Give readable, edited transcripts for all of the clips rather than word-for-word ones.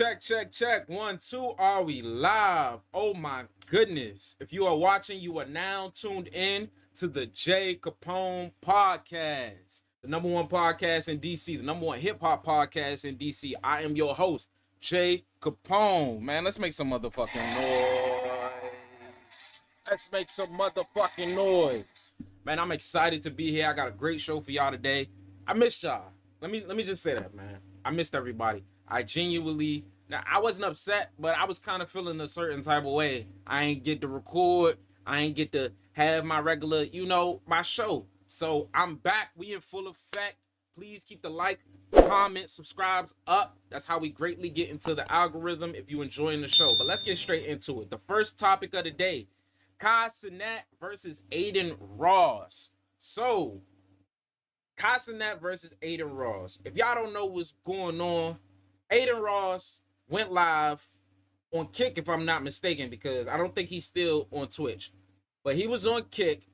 Check, check, check. 1, 2. Are we live? Oh my goodness. If you are watching, you are now tuned in to the Jae Kapone Podcast, the number one podcast in DC, the number one hip hop podcast in DC. I am your host, Jae Kapone. Man, let's make some motherfucking noise. Let's make some motherfucking noise. Man, I'm excited to be here. I got a great show for y'all today. I missed y'all. Let me just say that, man. I missed everybody. I genuinely, now I wasn't upset, but I was kind of feeling a certain type of way. I ain't get to record. I ain't get to have my regular, my show. So I'm back. We in full effect. Please keep the like, comment, subscribes up. That's how we greatly get into the algorithm if you enjoying the show. But let's get straight into it. The first topic of the day, Kai Cenat versus Adin Ross. So, Kai Cenat versus Adin Ross. If y'all don't know what's going on, Adin Ross went live on Kick, if I'm not mistaken, because I don't think he's still on Twitch. But he was on Kick,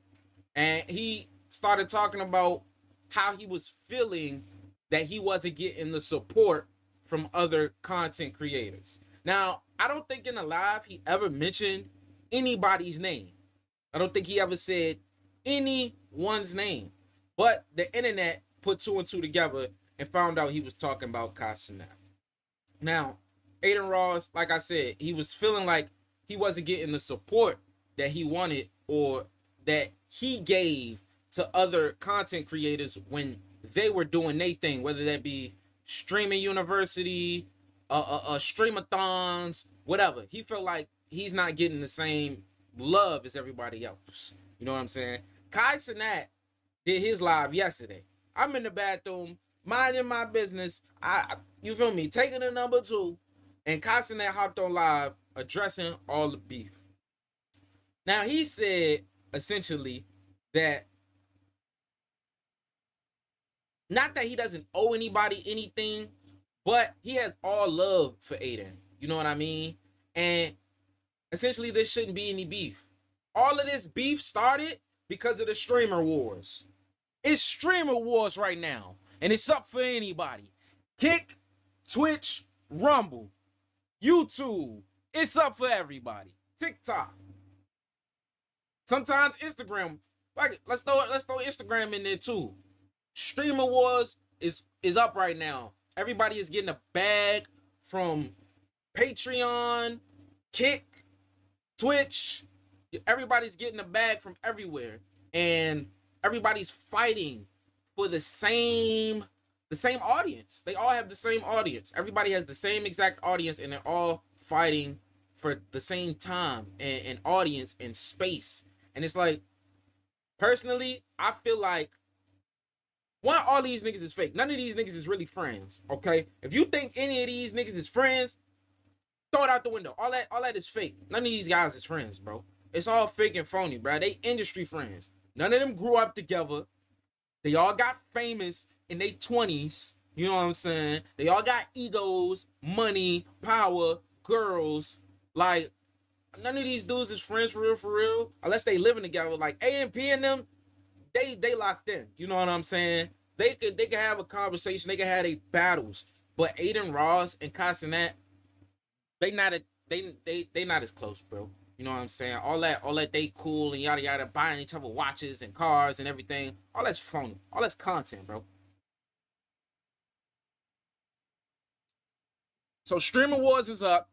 and he started talking about how he was feeling that he wasn't getting the support from other content creators. Now, I don't think in the live he ever mentioned anybody's name. I don't think he ever said anyone's name. But the internet put two and two together and found out he was talking about Kai Cenat. Now, Adin Ross, like I said, he was feeling like he wasn't getting the support that he wanted or that he gave to other content creators when they were doing their thing, whether that be streaming university, streamathons, whatever. He felt like he's not getting the same love as everybody else. You know what I'm saying? Kai Cenat did his live yesterday. I'm in the bathroom, minding my business. You feel me? Taking a number 2, and Kai Cenat hopped on live addressing all the beef. Now, he said essentially that not that he doesn't owe anybody anything, but he has all love for Adin. You know what I mean? And essentially, there shouldn't be any beef. All of this beef started because of the streamer wars. It's streamer wars right now, and it's up for anybody. Kick, Twitch, Rumble, YouTube. It's up for everybody. TikTok. Sometimes Instagram. Like, let's throw Instagram in there too. Streamer wars is up right now. Everybody is getting a bag from Patreon, Kick, Twitch. Everybody's getting a bag from everywhere, and everybody's fighting for the same audience. They all have the same audience. Everybody has the same exact audience, and they're all fighting for the same time and audience and space. And it's like, personally, I feel like all these niggas is fake. None of these niggas is really friends. Okay, if you think any of these niggas is friends, throw it out the window. All that is fake. None of these guys is friends, bro. It's all fake and phony, bro. They industry friends. None of them grew up together. They all got famous in their 20s. You know what I'm saying? They all got egos, money, power, girls. Like, none of these dudes is friends for real. Unless they living together. Like AMP and them, they locked in. You know what I'm saying? They could have a conversation. They could have their battles. But Adin Ross and Kai Cenat, they not as close, bro. You know what I'm saying? All that they cool and yada yada, buying each other watches and cars and everything. All that's phony. All that's content, bro. So streamer wars is up.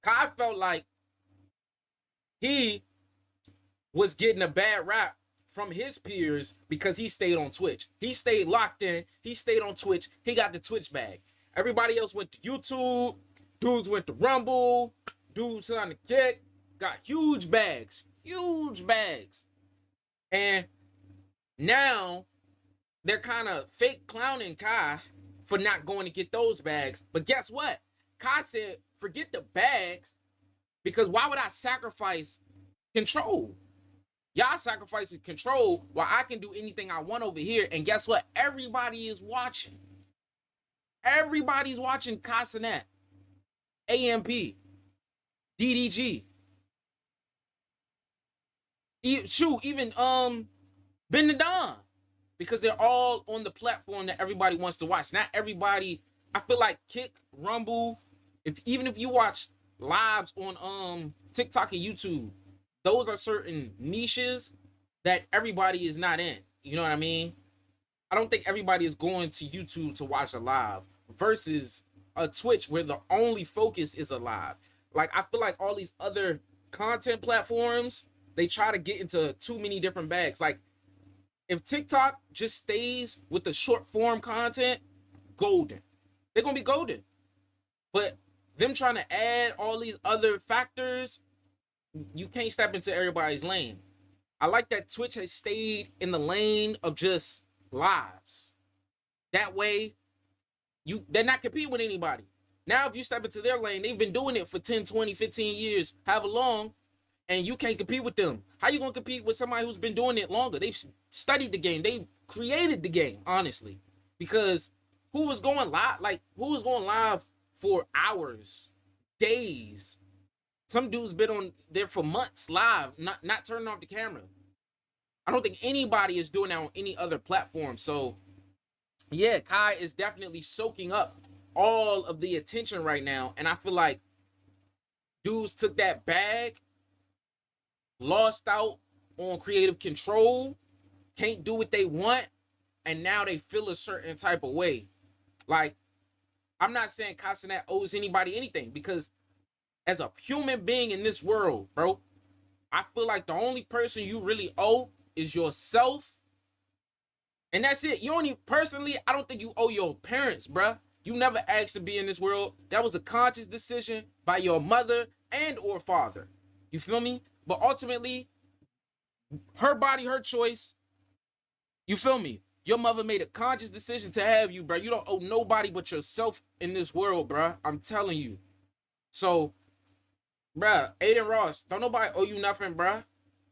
Kai felt like he was getting a bad rap from his peers because he stayed on Twitch. He stayed locked in. He stayed on Twitch. He got the Twitch bag. Everybody else went to YouTube. Dudes went to Rumble. Dudes on the Kick. Got huge bags. And now they're kind of fake clowning Kai for not going to get those bags. But guess what? Kai said, forget the bags, because why would I sacrifice control? Y'all sacrificing control while I can do anything I want over here. And guess what? Everybody is watching. Everybody's watching Kai Cenat, AMP, DDG. Even Ben the Don, because they're all on the platform that everybody wants to watch. Not everybody. I feel like Kick, Rumble, Even if you watch lives on TikTok and YouTube, those are certain niches that everybody is not in. You know what I mean? I don't think everybody is going to YouTube to watch a live versus a Twitch where the only focus is a live. Like, I feel like all these other content platforms, they try to get into too many different bags. Like, if TikTok just stays with the short form content, golden. They're gonna be golden. But them trying to add all these other factors, you can't step into everybody's lane. I like that Twitch has stayed in the lane of just lives. That way, they're not competing with anybody. Now, if you step into their lane, they've been doing it for 10, 20, 15 years, however long, and you can't compete with them. How you gonna compete with somebody who's been doing it longer? They've studied the game. They created the game, honestly. Because who was going live? Like, who was going live for hours, days? Some dudes been on there for months live, not turning off the camera. I don't think anybody is doing that on any other platform. So, yeah, Kai is definitely soaking up all of the attention right now. And I feel like dudes took that bag, lost out on creative control, can't do what they want, and now they feel a certain type of way. Like, I'm not saying Kai Cenat owes anybody anything, because as a human being in this world, bro, I feel like the only person you really owe is yourself. And that's it. You only, personally, I don't think you owe your parents, bro. You never asked to be in this world. That was a conscious decision by your mother and or father. You feel me? But ultimately, her body, her choice. You feel me? Your mother made a conscious decision to have you, bro. You don't owe nobody but yourself in this world, bro. I'm telling you. So, bruh, Adin Ross, don't nobody owe you nothing, bruh.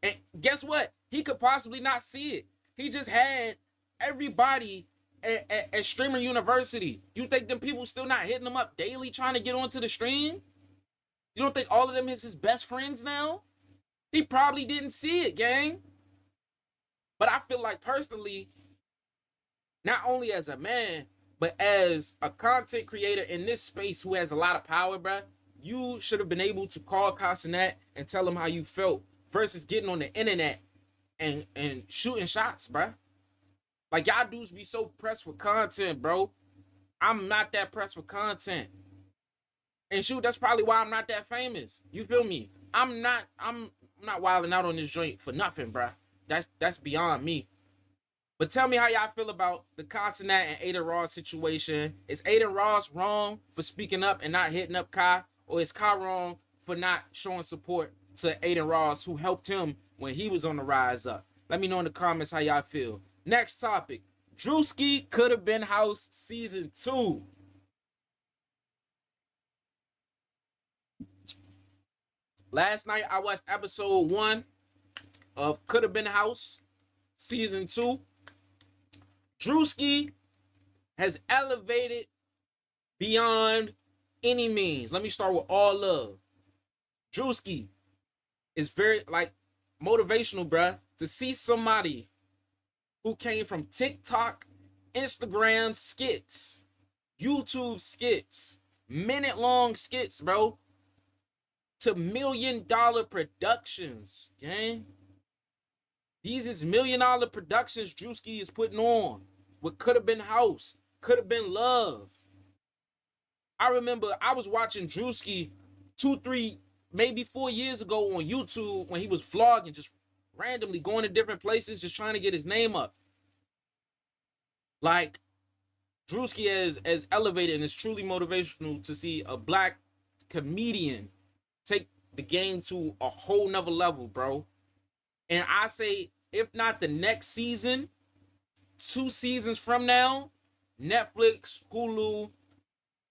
And guess what? He could possibly not see it. He just had everybody at Streamer University. You think them people still not hitting him up daily trying to get onto the stream? You don't think all of them is his best friends now? He probably didn't see it, gang. But I feel like personally, not only as a man, but as a content creator in this space who has a lot of power, bruh, you should have been able to call Kai Cenat and tell him how you felt versus getting on the internet and shooting shots, bruh. Like, y'all dudes be so pressed for content, bro. I'm not that pressed for content. And shoot, that's probably why I'm not that famous. You feel me? I'm not wilding out on this joint for nothing, bruh. That's beyond me. But tell me how y'all feel about the Kai Cenat and Adin Ross situation. Is Adin Ross wrong for speaking up and not hitting up Kai? Or is Kai wrong for not showing support to Adin Ross, who helped him when he was on the rise up? Let me know in the comments how y'all feel. Next topic. Drewski Could Have Been House Season 2. Last night, I watched episode 1 of Could Have Been House Season 2. Drewski has elevated beyond any means. Let me start with all love. Drewski is very, like, motivational, bruh. To see somebody who came from TikTok, Instagram skits, YouTube skits, minute-long skits, bro, to $1 million productions, gang. These is $1 million productions Drewski is putting on. What Could Have Been House, Could Have Been Love. I remember I was watching Drewski 2, 3, maybe 4 years ago on YouTube when he was vlogging, just randomly going to different places, just trying to get his name up. Like, Drewski as elevated, and it's truly motivational to see a black comedian take the game to a whole nother level, bro. And I say, if not the next season, 2 seasons from now, Netflix, Hulu,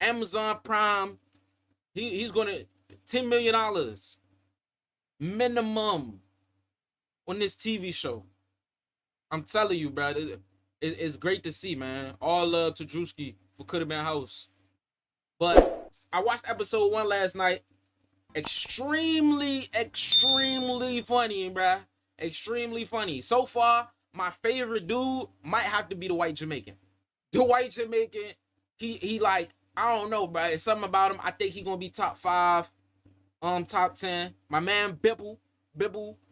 Amazon Prime, he's gonna $10 million minimum on this TV show. I'm telling you, bro, it's great to see, man. All love to Drewski for Could Have Been House. But I watched episode 1 last night. Extremely funny, bruh. Extremely funny. So far, my favorite dude might have to be the white Jamaican. The white Jamaican, he like I don't know, bro. It's something about him. I think he gonna be top 5, top 10. My man Bibble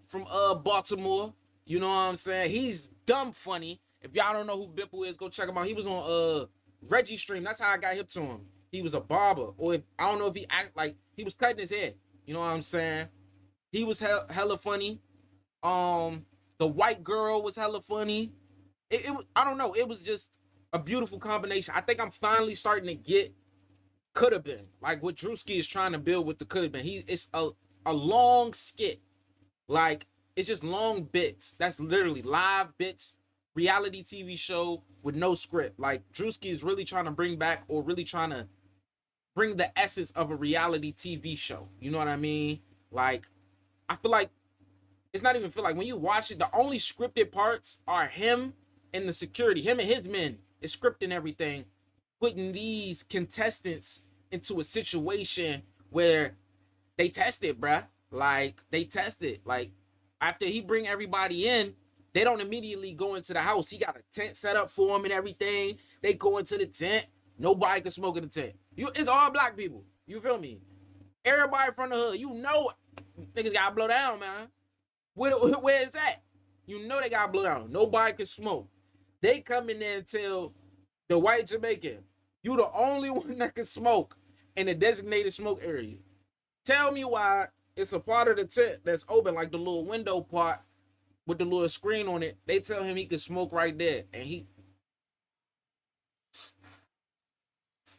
from Baltimore. You know what I'm saying? He's dumb funny. If y'all don't know who Bibble is, go check him out. He was on Reggie stream. That's how I got hip to him. He was a barber, or if I don't know if he act like he was cutting his hair. You know what I'm saying? He was hella funny. The white girl was hella funny. I don't know. It was just a beautiful combination. I think I'm finally starting to get could have been like what Drewski is trying to build with the could have been. It's a long skit, like it's just long bits. That's literally live bits, reality TV show with no script. Like Drewski is really trying to bring back, or really trying to bring the essence of a reality TV show. You know what I mean? Like I feel like it's not even feel like when you watch it, the only scripted parts are him and the security, him and his men is scripting everything, putting these contestants into a situation where they test it, bruh. Like they test it. Like after he bring everybody in, they don't immediately go into the house. He got a tent set up for them and everything. They go into the tent. Nobody can smoke in the tent. It's all black people. You feel me? Everybody from the hood. You know niggas gotta blow down, man. Where is that? You know they gotta blow down. Nobody can smoke. They come in there and tell the white Jamaican, you the only one that can smoke in the designated smoke area. Tell me why it's a part of the tent that's open, like the little window part with the little screen on it. They tell him he can smoke right there, and he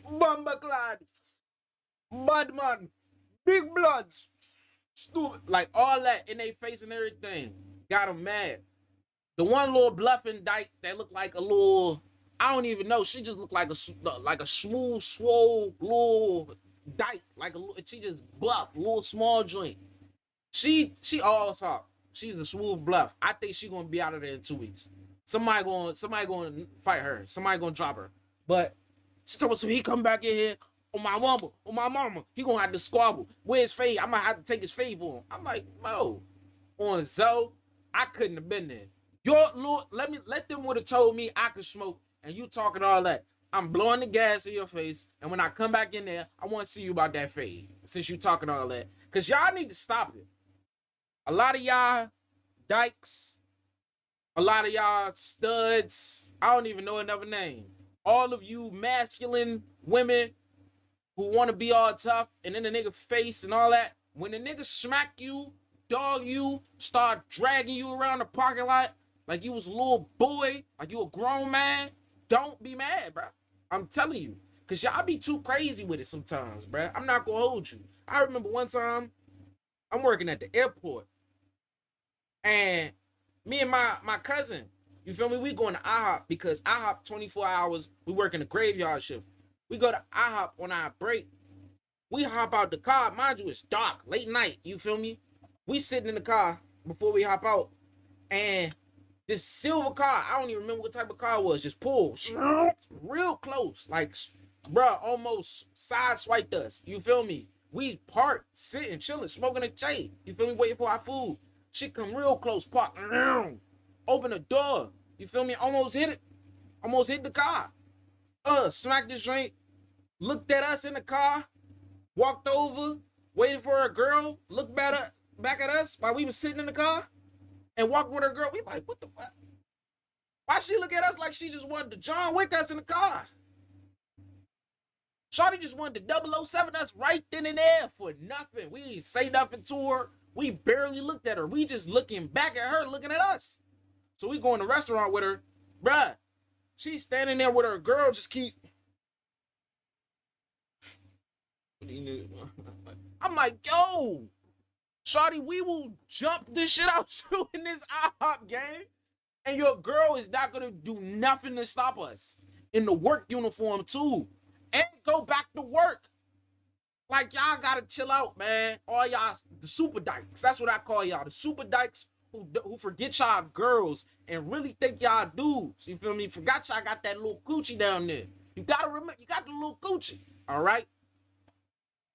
Bumbaclad, Badman, Big Bloods, stupid, like all that in their face and everything. Got him mad. The one little bluffing dyke that looked like a little, I don't even know. She just looked like a smooth, swole little dyke, she just bluff, little small joint. She all talk. She's a smooth bluff. I think she gonna be out of there in 2 weeks. Somebody gonna fight her. Somebody gonna drop her. But she told us if he come back in here on my mama, he gonna have to squabble. Where's Faye? I might have to take his fave on. I'm like, no. On Zoe, I couldn't have been there. Your Lord, let them would have told me I could smoke, and you talking all that. I'm blowing the gas in your face, and when I come back in there, I want to see you about that fade. Since you talking all that, cause y'all need to stop it. A lot of y'all dykes, a lot of y'all studs. I don't even know another name. All of you masculine women who want to be all tough, and then the nigga face and all that. When the nigga smack you, dog you, start dragging you around the parking lot like you was a little boy, like you a grown man, don't be mad, bro. I'm telling you. Because y'all be too crazy with it sometimes, bro. I'm not going to hold you. I remember one time, I'm working at the airport. And me and my cousin, you feel me? We going to IHOP because IHOP 24 hours, we work in the graveyard shift. We go to IHOP on our break. We hop out the car. Mind you, it's dark, late night. You feel me? We sitting in the car before we hop out. And this silver car, I don't even remember what type of car it was, just pulled real close. Like, bruh, almost side swiped us. You feel me? We parked, sitting, chilling, smoking a J. You feel me? Waiting for our food. She come real close, park. Open the door. You feel me? Almost hit it. Almost hit the car. Smacked this drink. Looked at us in the car. Walked over. Waited for a girl. Looked back at us while we was sitting in the car. And walked with her girl. We like, what the fuck? Why she look at us like she just wanted to John Wick us in the car? Shawty just wanted to 007 us right then and there for nothing. We didn't say nothing to her. We barely looked at her. We just looking back at her, looking at us. So we go in the restaurant with her. Bruh, she's standing there with her girl, just keep. I'm like, yo, shawty, we will jump this shit out you in this IHOP game. And your girl is not going to do nothing to stop us. In the work uniform, too. And go back to work. Like, y'all got to chill out, man. All y'all, the super dykes. That's what I call y'all. The super dykes who forget y'all girls and really think y'all dudes. You feel me? Forgot y'all got that little coochie down there. You got to remember, you got the little coochie. All right?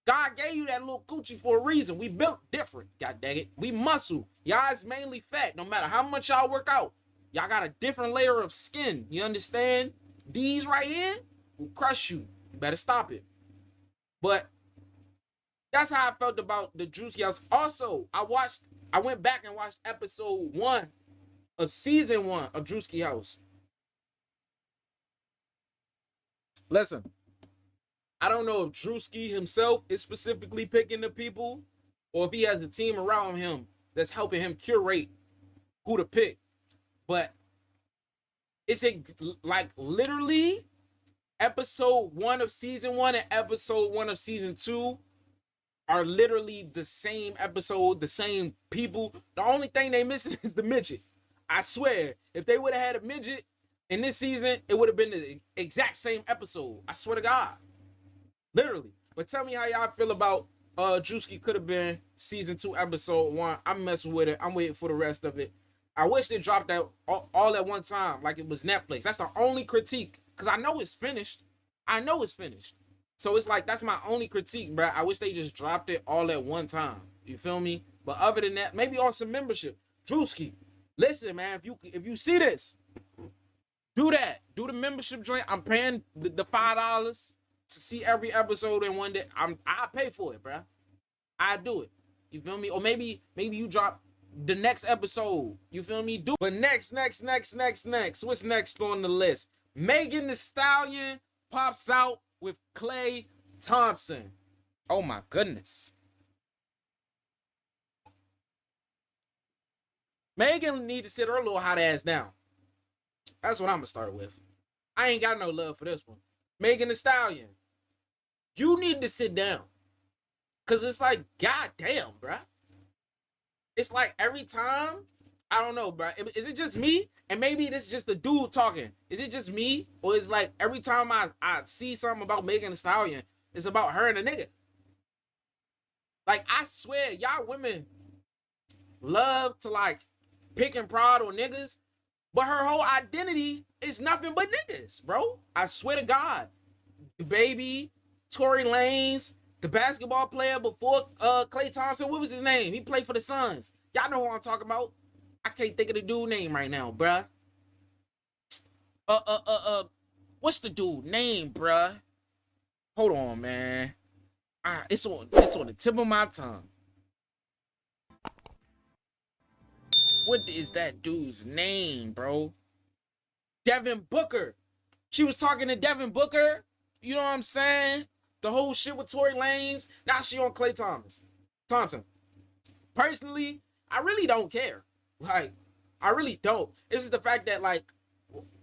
God gave you that little coochie for a reason. We built different. God dang it. We muscle. Y'all is mainly fat. No matter how much y'all work out, y'all got a different layer of skin. You understand? These right here will crush you. Better stop it. But that's how I felt about the Drewski House. Also, I went back and watched episode 1 of season 1 of Drewski House. Listen, I don't know if Drewski himself is specifically picking the people or if he has a team around him that's helping him curate who to pick. But it's like literally episode 1 of season 1 and episode 1 of season 2 are literally the same episode, the same people. The only thing they missing is the midget. I swear, if they would have had a midget in this season, it would have been the exact same episode. I swear to God. Literally. But tell me how y'all feel about Drewski could have been season 2, episode 1. I'm messing with it. I'm waiting for the rest of it. I wish they dropped that all at one time, like it was Netflix. That's the only critique. Because I know it's finished. So it's like, that's my only critique, bro. I wish they just dropped it all at one time. You feel me? But other than that, maybe on some membership. Drewski, listen, man, if you see this, do that. Do the membership joint. I'm paying the $5 to see every episode in one day. I pay for it, bro. I do it. You feel me? Or maybe you drop the next episode. You feel me? But next. What's next on the list? Megan Thee Stallion pops out with Klay Thompson. Oh my goodness. Megan needs to sit her little hot ass down. That's what I'm gonna start with. I ain't got no love for this one. Megan Thee Stallion, you need to sit down. Cause it's like, goddamn, bruh. It's like every time, I don't know, bruh. Is it just me? And maybe this is just the dude talking. Is it just me? Or is like every time I see something about Megan Thee Stallion, it's about her and a nigga. Like, I swear, y'all women love to like pick and prod on niggas, but her whole identity is nothing but niggas, bro. I swear to God. The baby, Tory Lanez, the basketball player before Klay Thompson, what was his name? He played for the Suns. Y'all know who I'm talking about. I can't think of the dude name right now, bruh. What's the dude name, bruh? Hold on, man. It's on the tip of my tongue. What is that dude's name, bro? Devin Booker. She was talking to Devin Booker. You know what I'm saying? The whole shit with Tory Lanez. Now she on Klay Thompson. Personally, I really don't care. Like, I really don't. This is the fact that, like,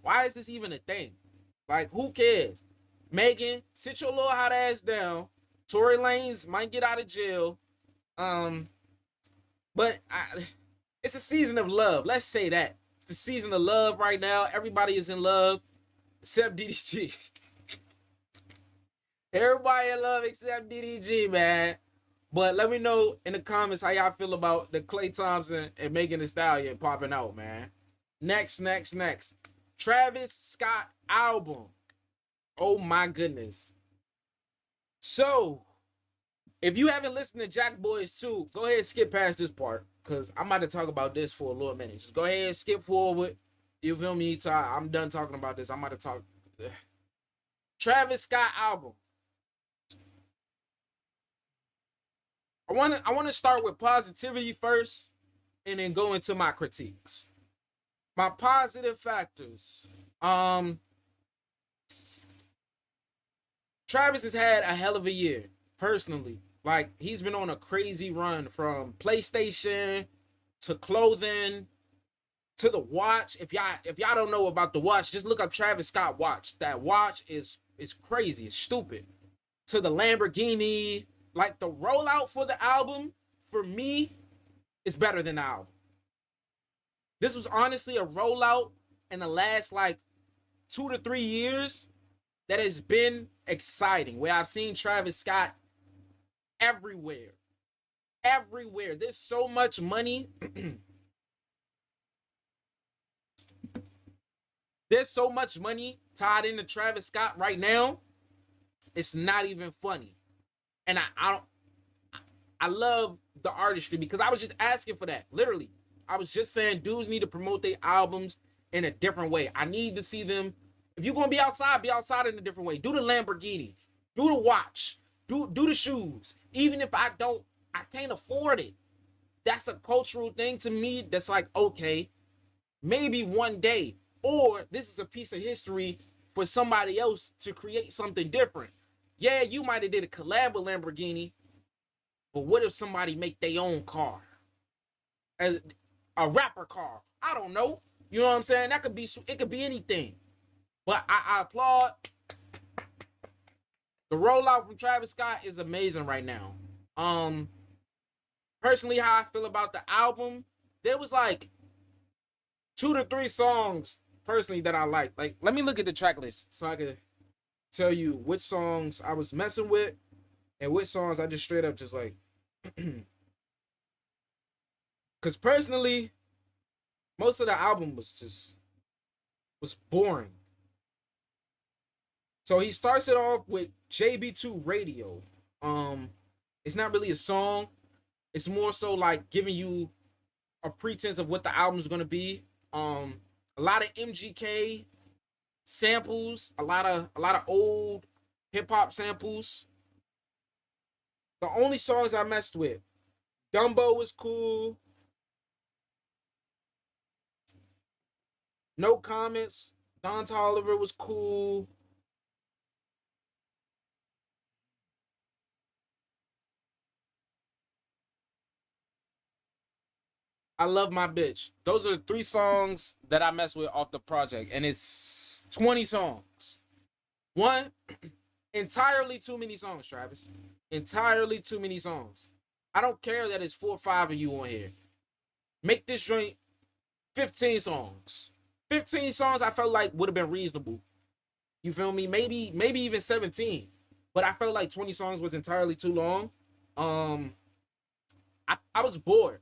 why is this even a thing? Like, who cares? Megan, sit your little hot ass down. Tory Lanez might get out of jail. But it's a season of love. Let's say that. It's the season of love right now. Everybody is in love except DDG. Everybody in love except DDG, man. But let me know in the comments how y'all feel about the Klay Thompson and Megan Thee Stallion popping out, man. Next. Travis Scott album. Oh my goodness. So, if you haven't listened to Jack Boys 2, go ahead and skip past this part. Because I'm about to talk about this for a little minute. Just go ahead and skip forward. You feel me? I'm done talking about this. I'm about to talk. Travis Scott album. I want to start with positivity first and then go into my critiques. My positive factors. Travis has had a hell of a year, personally. Like, he's been on a crazy run from PlayStation to clothing to the watch. If y'all don't know about the watch, just look up Travis Scott watch. That watch is crazy. It's stupid. To the Lamborghini. Like, the rollout for the album, for me, is better than the album. This was honestly a rollout in the last, like, 2 to 3 years that has been exciting, where I've seen Travis Scott everywhere. Everywhere. There's so much money. There's so much money tied into Travis Scott right now. It's not even funny. And I love the artistry because I was just asking for that. Literally. I was just saying dudes need to promote their albums in a different way. I need to see them. If you're going to be outside in a different way. Do the Lamborghini. do the watch, do the shoes. Even if I can't afford it. That's a cultural thing to me that's like, okay, maybe one day. Or this is a piece of history for somebody else to create something different. Yeah, you might have did a collab with Lamborghini, but what if somebody make their own car? A rapper car. I don't know. You know what I'm saying? It could be anything. But I applaud. The rollout from Travis Scott is amazing right now. Personally, how I feel about the album, there was like 2 to 3 songs personally that I like. Like, let me look at the track list so I could tell you which songs I was messing with and which songs I just straight up just like. Because personally, most of the album was boring. So he starts it off with JB2 Radio. It's not really a song. It's more so like giving you a pretense of what the album's gonna be. A lot of MGK samples, a lot of old hip hop samples. The only songs I messed with, Dumbo was cool. No Comments, Don Toliver was cool. I Love My Bitch. Those are the 3 songs that I mess with off the project, and it's 20 songs. One, entirely too many songs, Travis. Entirely too many songs. I don't care that it's 4 or 5 of you on here. Make this joint 15 songs. 15 songs I felt like would have been reasonable. You feel me? Maybe even 17. But I felt like 20 songs was entirely too long. I was bored.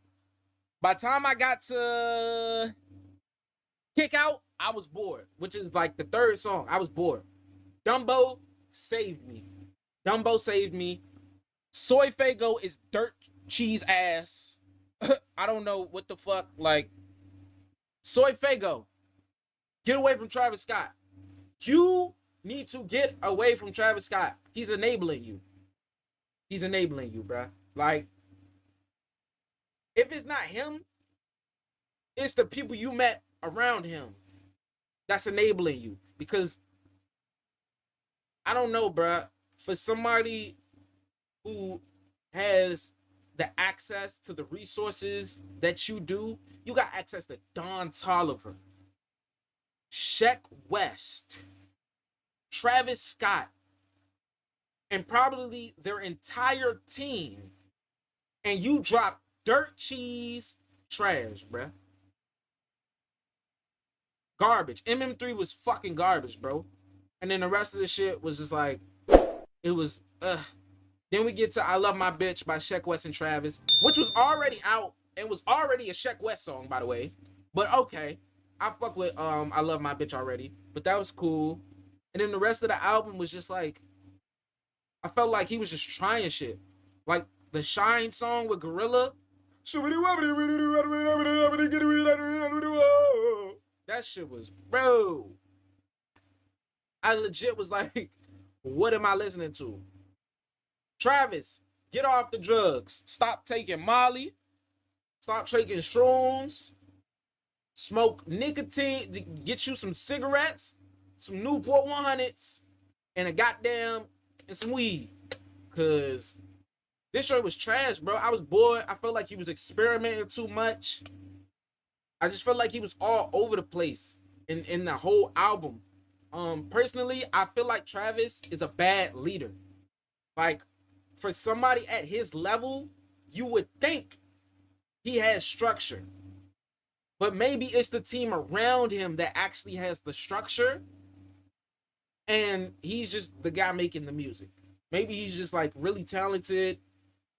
By the time I got to Kick Out, I was bored, which is like the 3rd song. I was bored. Dumbo saved me. Dumbo saved me. Soy Fago is dirt cheese ass. I don't know what the fuck. Like, Soy Fago, get away from Travis Scott. You need to get away from Travis Scott. He's enabling you. He's enabling you, bruh. Like, if it's not him, it's the people you met around him that's enabling you. Because, I don't know, bruh. For somebody who has the access to the resources that you do, you got access to Don Toliver, Sheck West, Travis Scott, and probably their entire team, and you drop dirt cheese trash, bruh. Garbage. MM3 was fucking garbage, bro. And then the rest of the shit was just like, it was, Then we get to I Love My Bitch by Sheck West and Travis, which was already out and was already a Sheck West song, by the way. But okay, I fuck with I Love My Bitch already, but that was cool. And then the rest of the album was just like, I felt like he was just trying shit. Like the Shine song with Gorilla. That shit was, bro. I legit was like, what am I listening to? Travis, get off the drugs. Stop taking Molly. Stop taking shrooms. Smoke nicotine. Get you some cigarettes, some Newport 100s, and and some weed. Cause this shirt was trash, bro. I was bored. I felt like he was experimenting too much. I just felt like he was all over the place in the whole album. Personally, I feel like Travis is a bad leader. Like, for somebody at his level, you would think he has structure. But maybe it's the team around him that actually has the structure. And he's just the guy making the music. Maybe he's just like really talented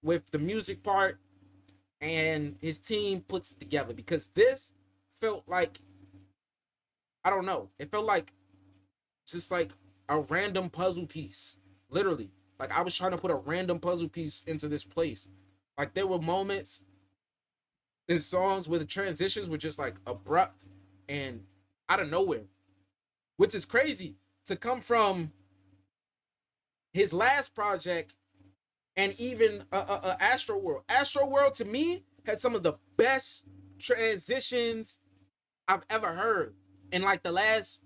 with the music part. And his team puts it together. Because this felt like, I don't know. It felt like just like a random puzzle piece. Literally. Like, I was trying to put a random puzzle piece into this place. Like, there were moments in songs where the transitions were just, like, abrupt and out of nowhere. Which is crazy to come from his last project, and even Astro World. Astro World to me had some of the best transitions I've ever heard in like the last,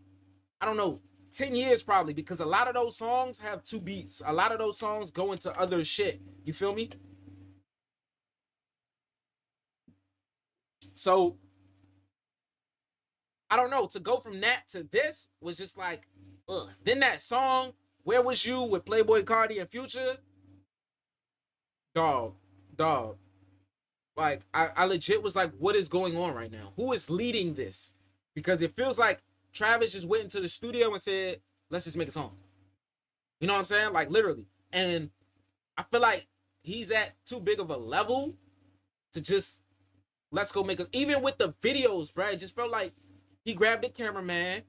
I don't know, 10 years probably, because a lot of those songs have two beats. A lot of those songs go into other shit. You feel me? So I don't know. To go from that to this was just like, ugh. Then that song, Where Was You with Playboy Cardi and Future, dog, dog. Like I legit was like, what is going on right now? Who is leading this? Because it feels like Travis just went into the studio and said, let's just make a song. You know what I'm saying? Like literally. And I feel like he's at too big of a level to just let's go make a, even with the videos, bro. It just felt like he grabbed the cameraman,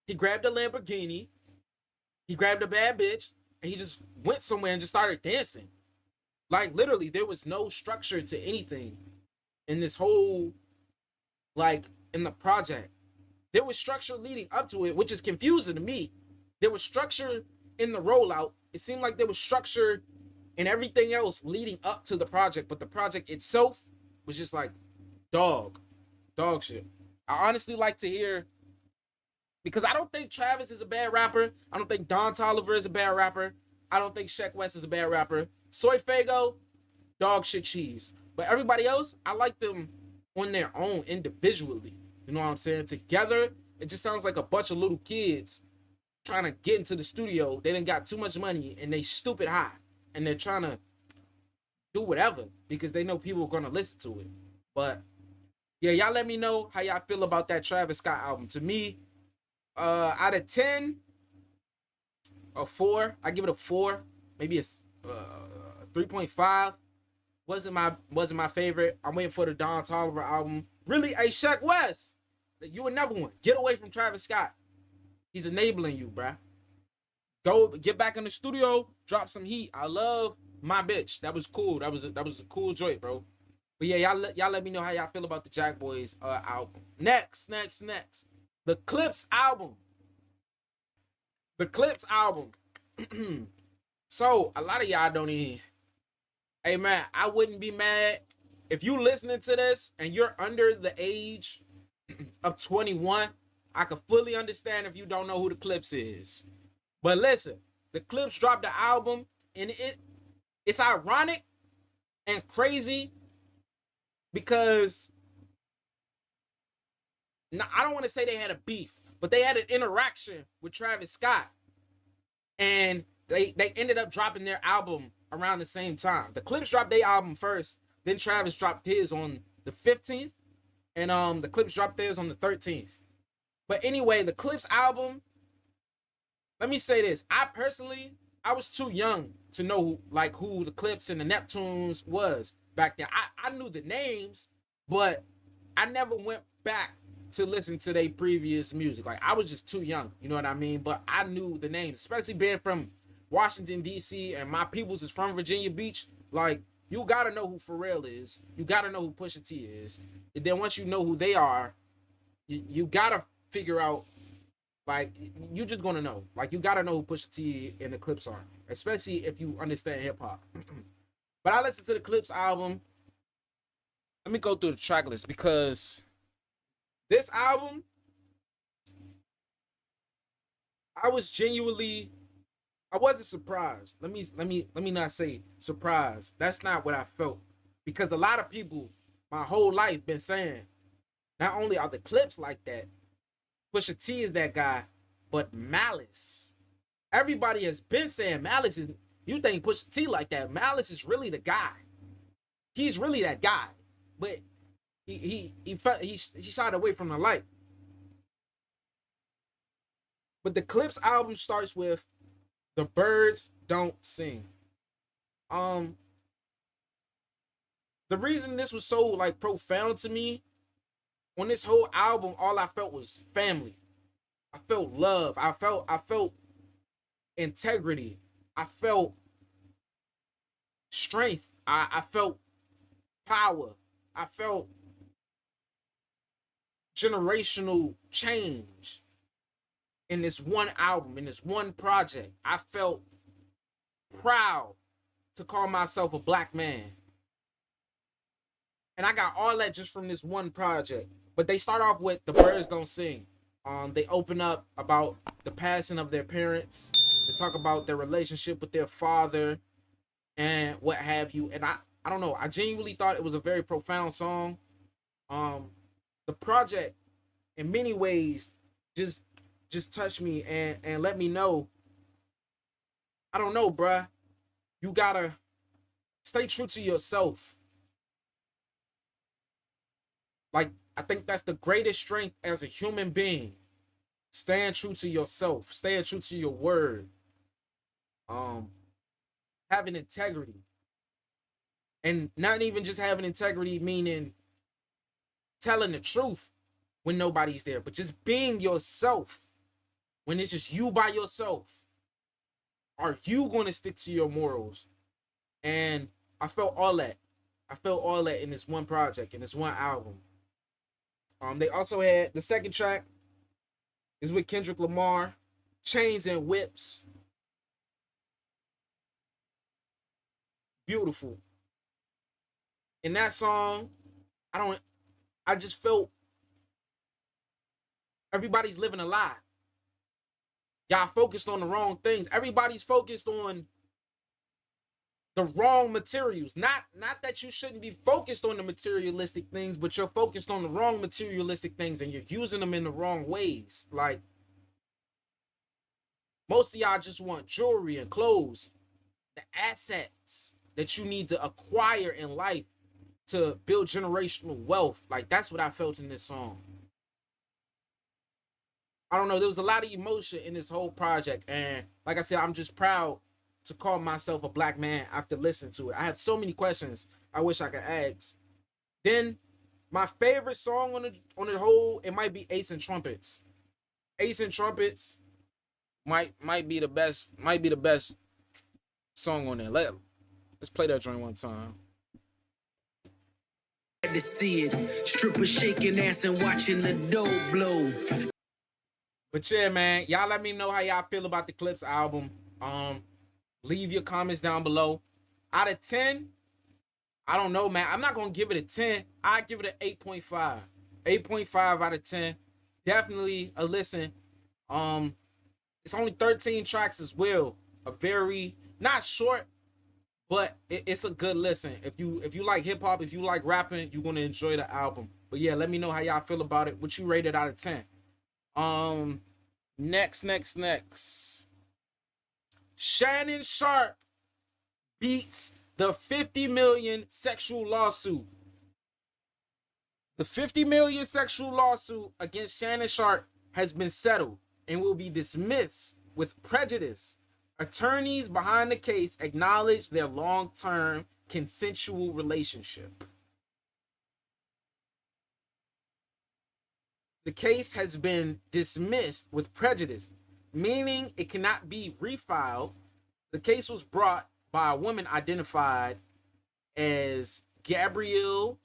he grabbed a Lamborghini, he grabbed a bad bitch, and he just went somewhere and just started dancing. Like literally, there was no structure to anything in this whole, like, in the project. There was structure leading up to it, which is confusing to me. There was structure in the rollout. It seemed like there was structure in everything else leading up to the project, but the project itself was just like dog, dog shit. I honestly like to hear, because I don't think Travis is a bad rapper. I don't think Don Toliver is a bad rapper. I don't think Sheck West is a bad rapper. Soy Fago, dog shit cheese. But everybody else, I like them on their own individually. You know what I'm saying? Together, it just sounds like a bunch of little kids trying to get into the studio. They done got too much money and they stupid high. And they're trying to do whatever because they know people are going to listen to it. But yeah, y'all let me know how y'all feel about that Travis Scott album. To me, out of 10, a 4. I give it a 4, maybe a 3.5. Wasn't my favorite. I'm waiting for the Don Toliver album. Really, a Sheck West, you another one. Get away from Travis Scott. He's enabling you, bruh. Go get back in the studio, drop some heat. I love My Bitch. That was cool. That was a cool joint, bro. But yeah, y'all let me know how y'all feel about the Jack Boys album. Next. The Clips album. The Clips album. So a lot of y'all don't even. Hey man, I wouldn't be mad if you listening to this and you're under the age of 21. I could fully understand if you don't know who the Clips is. But listen, the Clips dropped the album, and it's ironic and crazy because I don't want to say they had a beef, but they had an interaction with Travis Scott, and they ended up dropping their album around the same time. The Clips dropped their album first, then Travis dropped his on the 15th, and the Clips dropped theirs on the 13th. But anyway, the Clips album, let me say this. I was too young to know who the Clips and the Neptunes was back then. I knew the names, but I never went back to listen to their previous music. Like, I was just too young, you know what I mean? But I knew the names, especially being from Washington, D.C., and my peoples is from Virginia Beach. Like, you gotta know who Pharrell is. You gotta know who Pusha T is. And then once you know who they are, you gotta figure out, like, you just gonna know. Like, you gotta know who Pusha T and the Clips are, especially if you understand hip hop. But I listened to the Clips album. Let me go through the track list because this album, I wasn't surprised. Let me not say surprised. That's not what I felt, because a lot of people my whole life been saying not only are the Clips like that, Pusha T is that guy, but Malice. Everybody has been saying Malice is. You think Pusha T like that? Malice is really the guy. He's really that guy, but he shied away from the light. But the Clips album starts with "The Birds Don't Sing." Um, the reason this was so like profound to me, on this whole album, all I felt was family. I felt love. I felt integrity. I felt strength. I felt power. I felt generational change in this one album, in this one project. I felt proud to call myself a black man. And I got all that just from this one project. But they start off with The Birds Don't Sing. They open up about the passing of their parents. They talk about their relationship with their father and what have you. And I don't know. I genuinely thought it was a very profound song. The project, in many ways, just touched me and let me know. I don't know, bruh. You gotta stay true to yourself. Like, I think that's the greatest strength as a human being. Staying true to yourself, staying true to your word, having integrity. And not even just having integrity, meaning telling the truth when nobody's there, but just being yourself when it's just you by yourself. Are you going to stick to your morals? And I felt all that. I felt all that in this one project, in this one album. They also had the second track is with Kendrick Lamar, Chains and Whips. Beautiful. In that song, I just felt everybody's living a lie. Y'all focused on the wrong things. Everybody's focused on the wrong materials. Not that you shouldn't be focused on the materialistic things, but you're focused on the wrong materialistic things and you're using them in the wrong ways. Like, most of y'all just want jewelry and clothes, the assets that you need to acquire in life to build generational wealth. Like, that's what I felt in this song. I don't know, there was a lot of emotion in this whole project, and like I said, I'm just proud to call myself a black man after listening to it. I have so many questions I wish I could ask. Then my favorite song on the whole, it might be Ace and Trumpets. Ace and Trumpets might be the best song on there. Let's play that joint one time. To see it, strippers shaking ass and watching the dough blow. But yeah, man, y'all let me know how y'all feel about the Clips album. Leave your comments down below. Out of 10, I don't know, man. I'm not gonna give it a 10. I give it an 8.5. 8.5 out of 10. Definitely a listen. It's only 13 tracks as well. A very not short, but it's a good listen. If you like hip hop, if you like rapping, you're gonna enjoy the album. But yeah, let me know how y'all feel about it. What you rate it out of 10? Next. Shannon Sharpe beats the 50 million sexual lawsuit. The 50 million sexual lawsuit against Shannon Sharpe has been settled and will be dismissed with prejudice. Attorneys behind the case acknowledge their long-term consensual relationship. The case has been dismissed with prejudice, meaning it cannot be refiled. The case was brought by a woman identified as Gabrielle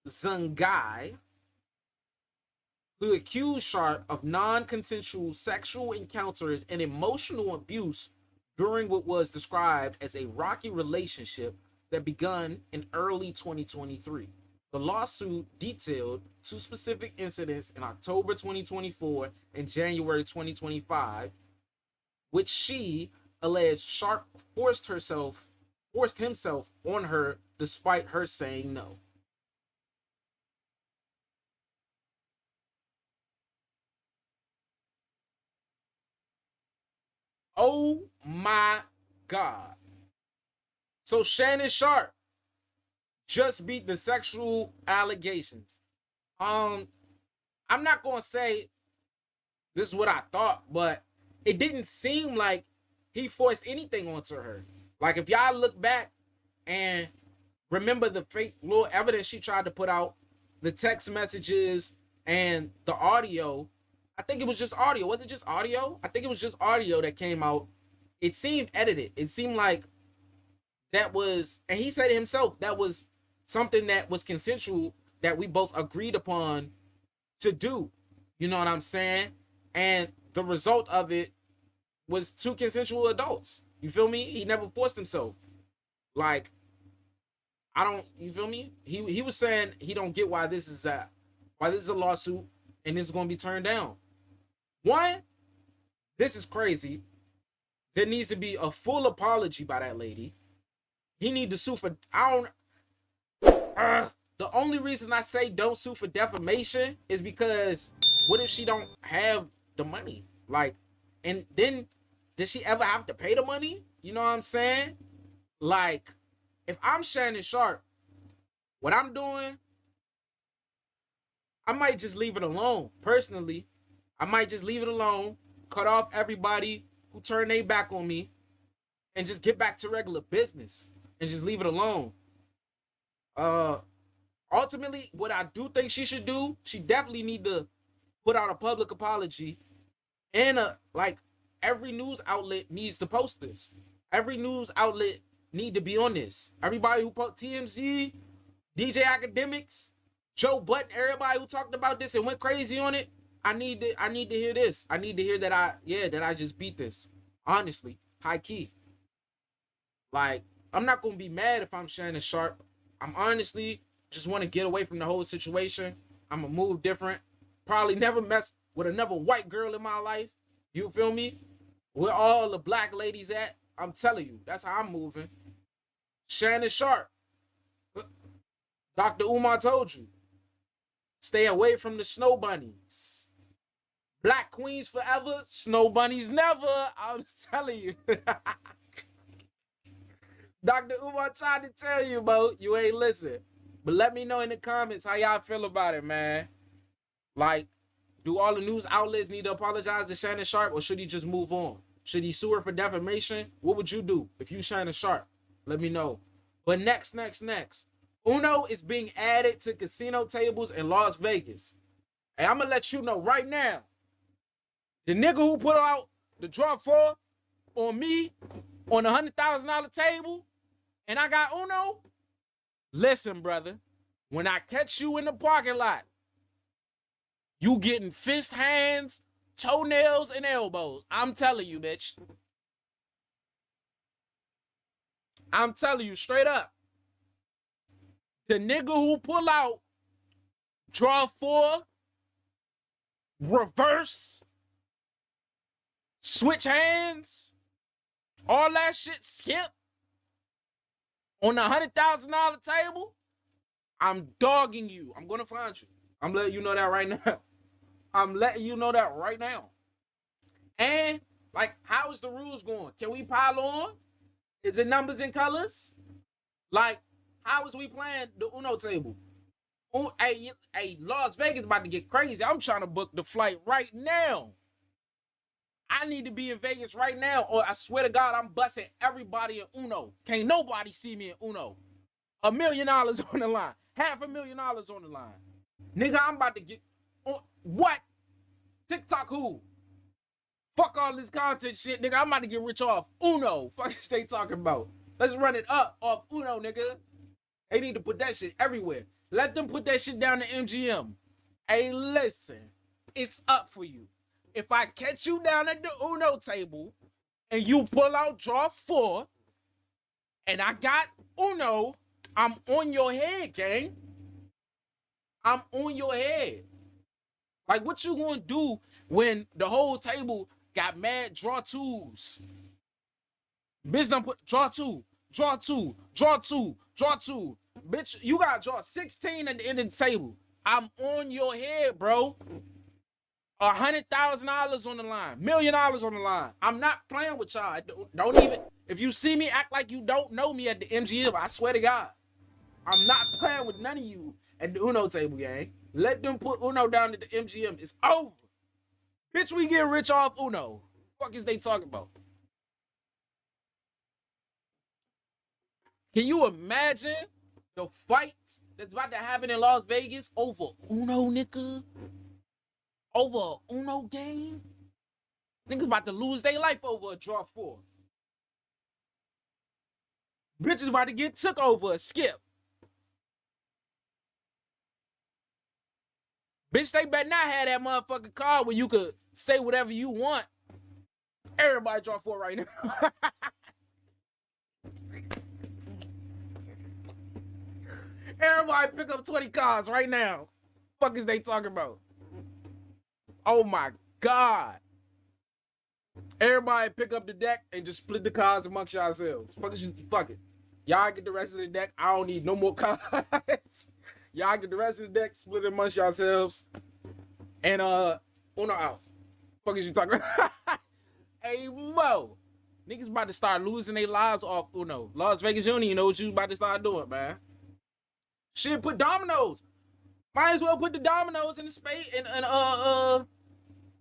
Zungai, who accused Sharpe of non-consensual sexual encounters and emotional abuse during what was described as a rocky relationship that began in early 2023. The lawsuit detailed two specific incidents in October 2024 and January 2025, which she alleged Sharpe forced himself on her despite her saying no. Oh my God. So Shannon Sharpe just beat the sexual allegations. I'm not gonna say this is what I thought, but it didn't seem like he forced anything onto her. Like, if y'all look back and remember the fake little evidence she tried to put out, the text messages and the audio, I think it was just audio. Was it just audio? I think it was just audio that came out. It seemed edited. It seemed like that was, and he said it himself, that was something that was consensual that we both agreed upon to do. You know what I'm saying? And the result of it was two consensual adults. You feel me? He never forced himself. Like, I don't, you feel me? He was saying he don't get why this is a lawsuit and this is gonna be turned down. One, this is crazy. There needs to be a full apology by that lady. He need to sue for, the only reason I say don't sue for defamation is because what if she don't have the money? Like, and then does she ever have to pay the money? You know what I'm saying? Like, if I'm Shannon Sharp, what I'm doing, I might just leave it alone. Personally, I might just leave it alone, cut off everybody who turned their back on me, and just get back to regular business and just leave it alone. Ultimately, what I do think she should do, she definitely need to put out a public apology, and like every news outlet needs to post this. Every news outlet need to be on this. Everybody who post TMZ, DJ Academics, Joe Button, everybody who talked about this and went crazy on it. I need to hear this. I need to hear that I just beat this. Honestly, high key. Like, I'm not gonna be mad if I'm Shannon Sharp. I'm honestly just want to get away from the whole situation. I'm gonna move different. Probably never mess with another white girl in my life. You feel me? Where all the black ladies at? I'm telling you, that's how I'm moving. Shannon Sharp. Dr. Umar told you. Stay away from the snow bunnies. Black queens forever, snow bunnies never. I'm telling you. Dr. Umar tried to tell you, bro. You ain't listen. But let me know in the comments how y'all feel about it, man. Like, do all the news outlets need to apologize to Shannon Sharp, or should he just move on? Should he sue her for defamation? What would you do if you Shannon Sharp? Let me know. But next. Uno is being added to casino tables in Las Vegas. And I'm going to let you know right now. The nigga who put out the draw 4 on me on the $100,000 table, and I got Uno. Listen, brother. When I catch you in the parking lot, you getting fist, hands, toenails, and elbows. I'm telling you, bitch. I'm telling you straight up. The nigga who pull out draw 4, reverse, switch hands, all that shit skip on the $100,000 table, I'm dogging you. I'm gonna find you. I'm letting you know that right now. I'm letting you know that right now. And, like, how is the rules going? Can we pile on? Is it numbers and colors? Like, how is we playing the Uno table? Hey, Las Vegas about to get crazy. I'm trying to book the flight right now. I need to be in Vegas right now, or I swear to God, I'm busting everybody in Uno. Can't nobody see me in Uno. $1 million on the line. $500,000 on the line. Nigga, I'm about to get... What? TikTok who? Fuck all this content shit, nigga. I'm about to get rich off Uno. Fuck is they talking about? Let's run it up off Uno, nigga. They need to put that shit everywhere. Let them put that shit down to MGM. Hey, listen. It's up for you. If I catch you down at the Uno table and you pull out draw 4 and I got Uno, I'm on your head, gang. I'm on your head. Like, what you gonna do when the whole table got mad draw 2s? Bitch done put draw 2, draw 2, draw 2, draw 2. Bitch, you gotta draw 16 at the end of the table. I'm on your head, bro. $100,000 on the line, $1 million on the line. I'm not playing with y'all. Don't even, if you see me, act like you don't know me at the MGM. I swear to God, I'm not playing with none of you at the Uno table, gang. Let them put Uno down at the MGM. It's over. Bitch, we get rich off Uno. What the fuck is they talking about? Can you imagine the fights that's about to happen in Las Vegas over Uno, nigga? Over a Uno game? Niggas about to lose their life over a draw 4. Bitches about to get took over a skip. Bitch, they better not have that motherfucking card where you could say whatever you want. Everybody draw 4 right now. Everybody pick up 20 cards right now. Fuck is they talking about? Oh my God. Everybody pick up the deck and just split the cards amongst yourselves. Fuck it. Y'all get the rest of the deck. I don't need no more cards. Y'all get the rest of the deck, split it amongst yourselves. And Uno out. Fuck is you talking about? Hey Mo. Niggas about to start losing their lives off Uno. Las Vegas Uni, you know what you about to start doing, man. Shit, put dominoes. Might as well put the dominoes in the spade and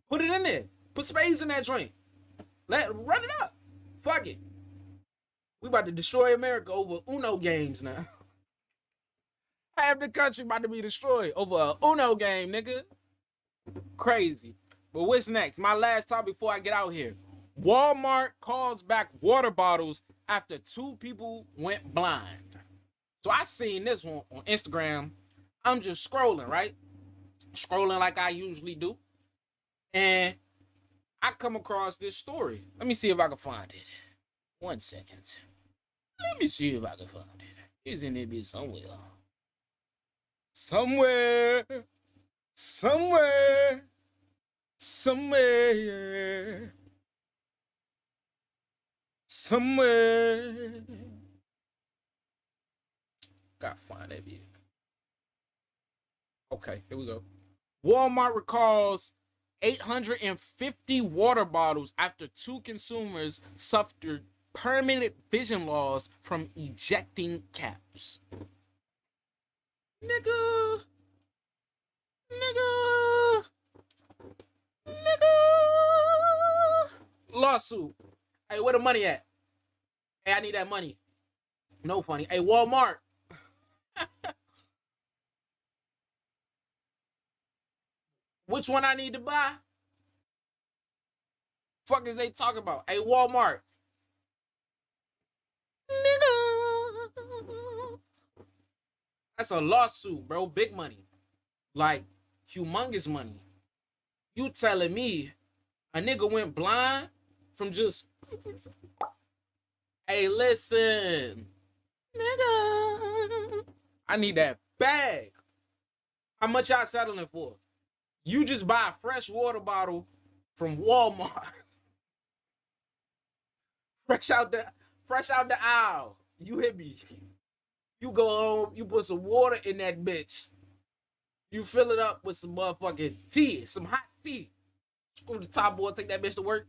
put it in there. Put spades in that drink. Run it up. Fuck it. We about to destroy America over Uno games now. Half the country about to be destroyed over a Uno game, nigga. Crazy. But what's next? My last topic before I get out here. Walmart calls back water bottles after 2 people went blind. So I seen this one on Instagram. I'm just scrolling, right? Scrolling like I usually do. And I come across this story. Let me see if I can find it. 1 second. Let me see if I can find it. It's in there be somewhere. Somewhere. Gotta find that video. Okay, here we go. Walmart recalls 850 water bottles after 2 consumers suffered permanent vision loss from ejecting caps. Nigga. Lawsuit. Hey, where the money at? Hey, I need that money. No funny. Hey, Walmart. Which one I need to buy? Fuck is they talking about? Hey, Walmart. Nigga. That's a lawsuit, bro. Big money. Like, humongous money. You telling me a nigga went blind from just... Hey, listen. Nigga. I need that bag. How much y'all settling for? You just buy a fresh water bottle from Walmart. fresh out the aisle. You hit me. You go home, you put some water in that bitch. You fill it up with some motherfucking tea, some hot tea. Screw the top boy, take that bitch to work.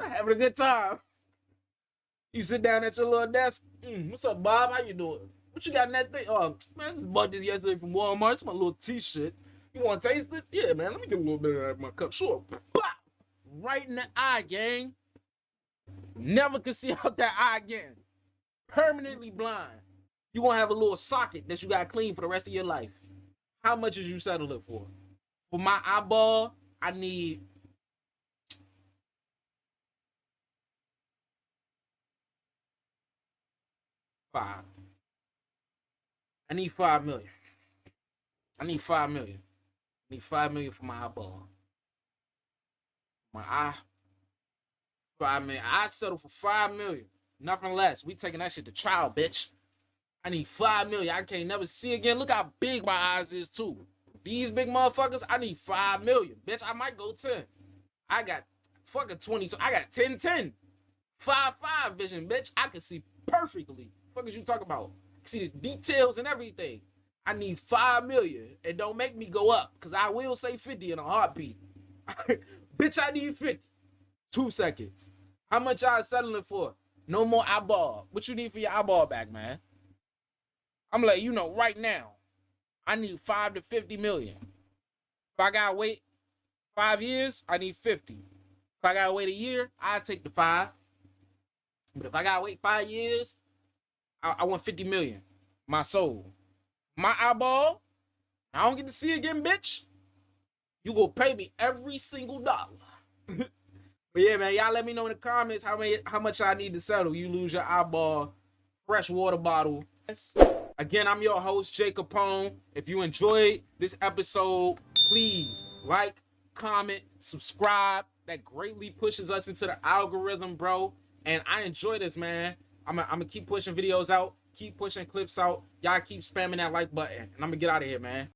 Having a good time. You sit down at your little desk. What's up, Bob? How you doing? What you got in that thing? Oh, man, I just bought this yesterday from Walmart. It's my little tea shit. You want to taste it? Yeah, man. Let me get a little bit of that in my cup. Sure. Bah! Right in the eye, gang. Never can see out that eye again. Permanently blind. You gonna have a little socket that you gotta clean for the rest of your life. How much is you settling for? For my eyeball, I need $5 million. I need $5 million. I need $5 million. I need $5 million for my eyeball. My eye. $5 million. I settle for $5 million. Nothing less. We taking that shit to trial, bitch. I need $5 million. I can't never see again. Look how big my eyes is too. These big motherfuckers, I need $5 million. Bitch, I might go 10. I got fucking 20. So I got 10. 5 vision, bitch. I can see perfectly. What is you talking about? I can see the details and everything. I need $5 million. And don't make me go up, because I will say 50 in a heartbeat. Bitch, I need 50. 2 seconds. How much y'all settling for? No more eyeball. What you need for your eyeball back, man? I'm like, you know, right now, I need 5 to 50 million. If I gotta wait 5 years, I need 50. If I gotta wait a year, I take the 5. But if I gotta wait 5 years, I want 50 million. My soul. My eyeball, I don't get to see it again, bitch. You gonna pay me every single dollar. But yeah, man, y'all let me know in the comments how much I need to settle. You lose your eyeball, fresh water bottle. Again, I'm your host, Jae Kapone. If you enjoyed this episode, please like, comment, subscribe. That greatly pushes us into the algorithm, bro. And I enjoy this, man. I'm gonna keep pushing videos out, keep pushing clips out. Y'all keep spamming that like button, and I'm gonna get out of here, man.